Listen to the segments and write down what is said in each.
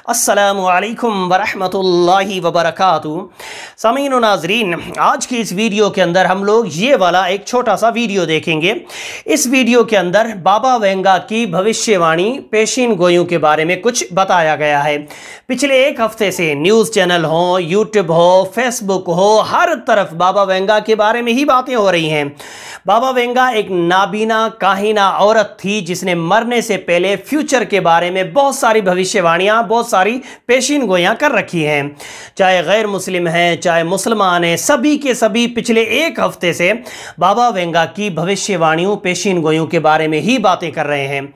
अस्सलामु अलैकुम वरहमतुल्लाहि वबरकातुहू। सामीन व नाज़रीन, आज की इस वीडियो के अंदर हम लोग ये वाला एक छोटा सा वीडियो देखेंगे। इस वीडियो के अंदर बाबा वेंगा की भविष्यवाणी पेशीन गोइयों के बारे में कुछ बताया गया है। पिछले एक हफ्ते से न्यूज़ चैनल हो, यूट्यूब हो, फेसबुक हो, हर तरफ बाबा वेंगा के बारे में ही बातें हो रही हैं। बाबा वेंगा एक नाबीना काहिना औरत थी जिसने मरने से पहले फ्यूचर के बारे में बहुत सारी भविष्यवाणियाँ, बहुत सारी पेशीन गोइयाँ कर रखी हैं। चाहे गैर मुस्लिम हैं, चाहे मुसलमान हैं, सभी के सभी पिछले एक हफ्ते से बाबा वेंगा की भविष्यवाणियों, पेशीन गोइयों के बारे में ही बातें कर रहे हैं।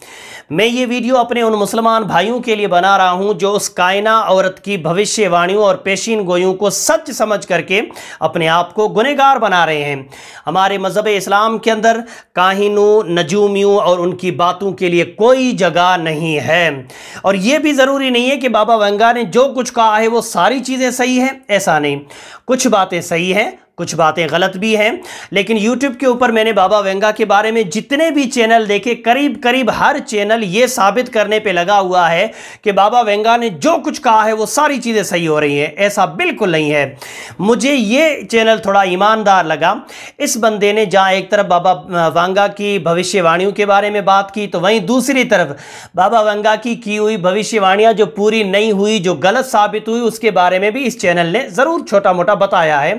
मैं ये वीडियो अपने उन मुसलमान भाइयों के लिए बना रहा हूँ जो उस कायना औरत की भविष्यवाणियों और पेशीन गोइयों को सच समझ करके अपने आप को गुनहगार बना रहे हैं। हमारे मज़हब इस्लाम के अंदर काहिनों, नजूमियों और उनकी बातों के लिए कोई जगह नहीं है। और ये भी ज़रूरी नहीं है कि बाबा वेंगा ने जो कुछ कहा है वो सारी चीज़ें सही हैं, ऐसा नहीं। कुछ बातें सही हैं, कुछ बातें गलत भी हैं। लेकिन YouTube के ऊपर मैंने बाबा वेंगा के बारे में जितने भी चैनल देखे, करीब करीब हर चैनल ये साबित करने पे लगा हुआ है कि बाबा वेंगा ने जो कुछ कहा है वो सारी चीज़ें सही हो रही हैं। ऐसा बिल्कुल नहीं है। मुझे ये चैनल थोड़ा ईमानदार लगा। इस बंदे ने जहाँ एक तरफ बाबा वेंगा की भविष्यवाणियों के बारे में बात की, तो वहीं दूसरी तरफ बाबा वेंगा की हुई भविष्यवाणियाँ जो पूरी नहीं हुई, जो गलत साबित हुई, उसके बारे में भी इस चैनल ने ज़रूर छोटा मोटा बताया है।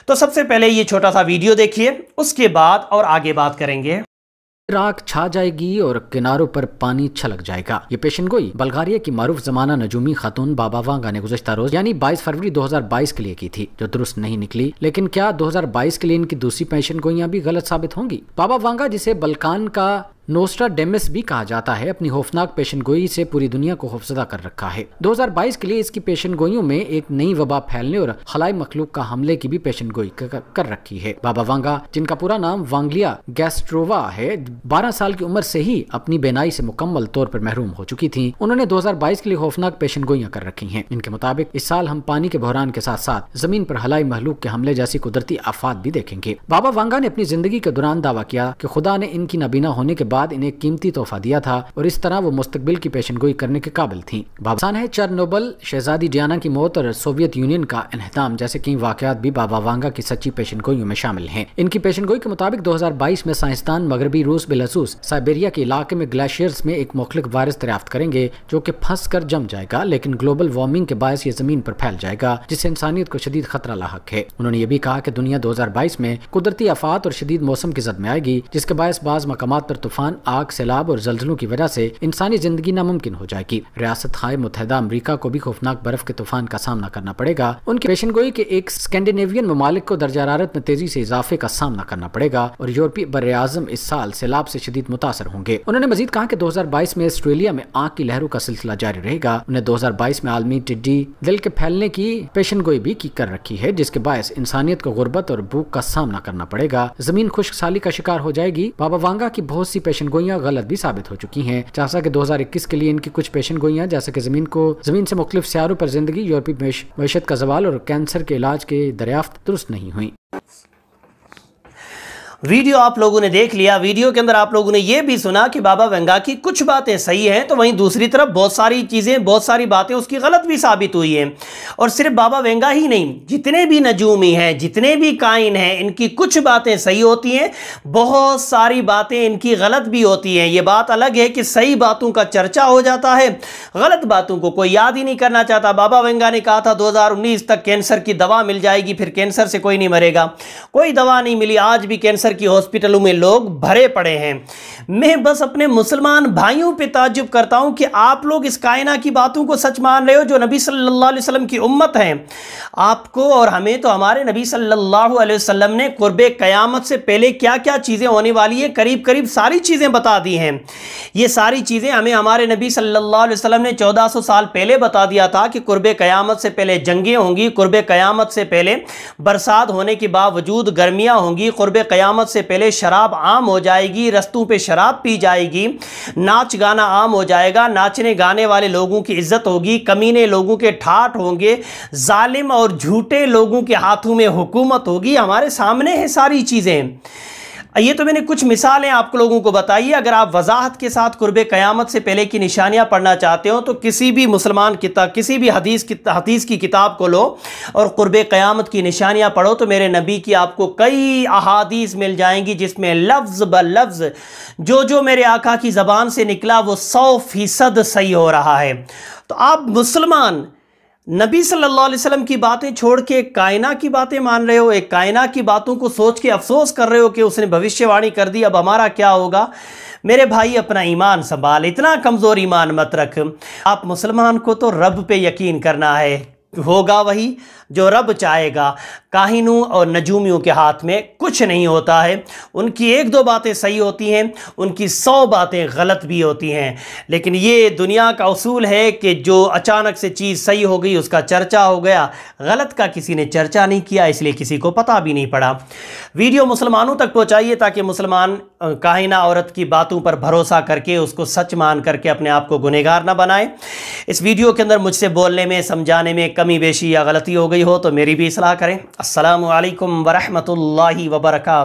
तो सबसे पहले ये छोटा सा वीडियो देखिए, उसके बाद और आगे बात करेंगे। राख छा जाएगी और किनारों पर पानी छलक जाएगा। ये पेशन गोई बल्गारिया की मारूफ जमाना नजूमी खातून बाबा वेंगा ने गुज़श्ता रोज यानी 22 फरवरी 2022 के लिए की थी, जो दुरुस्त नहीं निकली। लेकिन क्या 2022 के लिए इनकी दूसरी पेशन गोइयां भी गलत साबित होंगी? बाबा वेंगा, जिसे बल्कान का नोस्ट्राडेमस भी कहा जाता है, अपनी खौफनाक पेशन गोई से पूरी दुनिया को खौफजदा कर रखा है। 2022 के लिए इसकी पेशन गोइयों में एक नई वबा फैलने और खलाई मखलूक का हमले की भी पेशन गोई कर रखी है। बाबा वेंगा, जिनका पूरा नाम वांगलिया गैस्ट्रोवा है, 12 साल की उम्र से ही अपनी बेनाई से मुकम्मल तौर पर महरूम हो चुकी थी। उन्होंने 2022 के लिए खौफनाक पेशन गोइयां कर रखी हैं। इनके मुताबिक इस साल हम पानी के बहरान के साथ साथ जमीन पर हलाई महलूक के हमले जैसी कुदरती आफात भी देखेंगे। बाबा वेंगा ने अपनी जिंदगी के दौरान दावा किया कि खुदा ने इनकी नाबीना होने के बाद इन्हें कीमती तोहफा दिया था और इस तरह वो मुस्तकबिल की पेशनगोई करने के काबिल थी। बाबा है चेरनोबिल, शहजादी डियाना की मौत और सोवियत यूनियन का इन्हदाम जैसे कई वाकयात भी बाबा वेंगा की सच्ची पेशनगोइयों में शामिल हैं। इनकी पेशनगोई के मुताबिक 2022 में साइंसदान मगरबी रूस बिलखसूस साइबेरिया के इलाके में ग्लेशियर्स में एक मुख्तलिफ वायरस दरियाफ्त करेंगे जो कि फंस कर जम जाएगा, लेकिन ग्लोबल वार्मिंग के बायस ये जमीन पर फैल जाएगा, जिससे इंसानियत को शदीद खतरा लाहक है। उन्होंने ये भी कहा कि दुनिया 2022 में कुदरती आफात और शदीद मौसम की जद में आएगी, जिसके बायस बाज मकामात पर तूफान, आग, सैलाब और जल्जलों की वजह से इंसानी जिंदगी नामुमकिन हो जाएगी। रियासत हाय मुत्तहिदा अमरीका को भी खौफनाक बर्फ के तूफान का सामना करना पड़ेगा। उनकी पेशनगोई के एक स्कैंडिनेवियन ममालिक को दर्जा हरारत में तेजी से इजाफे का सामना करना पड़ेगा और यूरोपीय बर्रे आज़म इस साल सैलाब से शदीद मुतासर होंगे। उन्होंने मजीद कहा कि 2022 में ऑस्ट्रेलिया में आग की लहरों का सिलसिला जारी रहेगा। उन्हें 2022 में आलमी टिड्डी दिल के फैलने की पेशनगोई भी कर रखी है, जिसके बायस इंसानियत को गुर्बत और भूख का सामना करना पड़ेगा। जमीन खुश्क साली का शिकार हो जाएगी। बाबा वेंगा की बहुत सी पेशनगोइयां गलत भी साबित हो चुकी हैं, जैसा कि 2021 के लिए इनकी कुछ पेशन गोइयां, जैसे कि जमीन से मुख्तलिफ सियारों पर जिंदगी, यूरोपीय मैशत का जवाल और कैंसर के इलाज के दरियाफ्त दुरुस्त नहीं हुई। वीडियो आप लोगों ने देख लिया। वीडियो के अंदर आप लोगों ने यह भी सुना कि बाबा वेंगा की कुछ बातें सही हैं, तो वहीं दूसरी तरफ बहुत सारी चीज़ें, बहुत सारी बातें उसकी गलत भी साबित हुई हैं। और सिर्फ बाबा वेंगा ही नहीं, जितने भी नजूमी हैं, जितने भी काइन हैं, इनकी कुछ बातें सही होती हैं, बहुत सारी बातें इनकी गलत भी होती हैं। ये बात अलग है कि सही बातों का चर्चा हो जाता है, गलत बातों को कोई याद ही नहीं करना चाहता। बाबा वेंगा ने कहा था 2019 तक कैंसर की दवा मिल जाएगी, फिर कैंसर से कोई नहीं मरेगा। कोई दवा नहीं मिली। आज भी कैंसर की हॉस्पिटलों में लोग भरे पड़े हैं। मैं बस अपने मुसलमान भाइयों पे ताज्जुब करता हूं कि आप लोग इस कायना की बातों को सच मान रहे हो जो नबी सल्लल्लाहु अलैहि वसल्लम की उम्मत है। आपको और हमें तो हमारे नबी सल्लल्लाहु अलैहि वसल्लम ने कुर्बे क़यामत से पहले क्या क्या चीज़ें होने वाली है, करीब करीब सारी चीज़ें बता दी हैं। ये सारी चीज़ें हमें हमारे नबी सल्लल्लाहु अलैहि वसल्लम ने 1400 साल पहले बता दिया था कि कुर्बे क़यामत से पहले जंगें होंगी, कुर्बे क़यामत से पहले बरसात होने के बावजूद गर्मियाँ होंगी, कुर्बे क़यामत से पहले शराब आम हो जाएगी, रस्तों पे शराब पी जाएगी, नाच गाना आम हो जाएगा, नाचने गाने वाले लोगों की इज्जत होगी, कमीने लोगों के ठाठ होंगे, जालिम और झूठे लोगों के हाथों में हुकूमत होगी। हमारे सामने है सारी चीज़ें। ये तो मैंने कुछ मिसालें आप लोगों को बताई। अगर आप वजाहत के साथ कुर्बे क़यामत से पहले की निशानियां पढ़ना चाहते हो तो किसी भी मुसलमान किताब, किसी भी हदीस की किताब को लो और कुर्बे क़यामत की निशानियां पढ़ो तो मेरे नबी की आपको कई अहादीस मिल जाएंगी जिसमें लफ्ज़ ब लफ्ज़ जो मेरे आका की ज़बान से निकला वो 100% सही हो रहा है। तो आप मुसलमान नबी सल्लल्लाहु अलैहि वसल्लम की बातें छोड़ के कायना की बातें मान रहे हो, एक कायना की बातों को सोच के अफसोस कर रहे हो कि उसने भविष्यवाणी कर दी, अब हमारा क्या होगा। मेरे भाई अपना ईमान संभाल, इतना कमज़ोर ईमान मत रख। आप मुसलमान को तो रब पे यकीन करना है, होगा वही जो रब चाहेगा। काहिनों और नजूमियों के हाथ में कुछ नहीं होता है। उनकी 1-2 बातें सही होती हैं, उनकी 100 बातें गलत भी होती हैं। लेकिन ये दुनिया का उसूल है कि जो अचानक से चीज़ सही हो गई उसका चर्चा हो गया, गलत का किसी ने चर्चा नहीं किया, इसलिए किसी को पता भी नहीं पड़ा। वीडियो मुसलमानों तक पहुँचाइए ताकि मुसलमान काहिना औरत की बातों पर भरोसा करके उसको सच मान करके अपने आप को गुनहगार ना बनाए। इस वीडियो के अंदर मुझसे बोलने में, समझाने में कमी बेशी या गलती हो गई हो तो मेरी भी इस्लाह करें। अस्सलामु अलैकुम वरहमतुल्लाहि वबरकातुहू।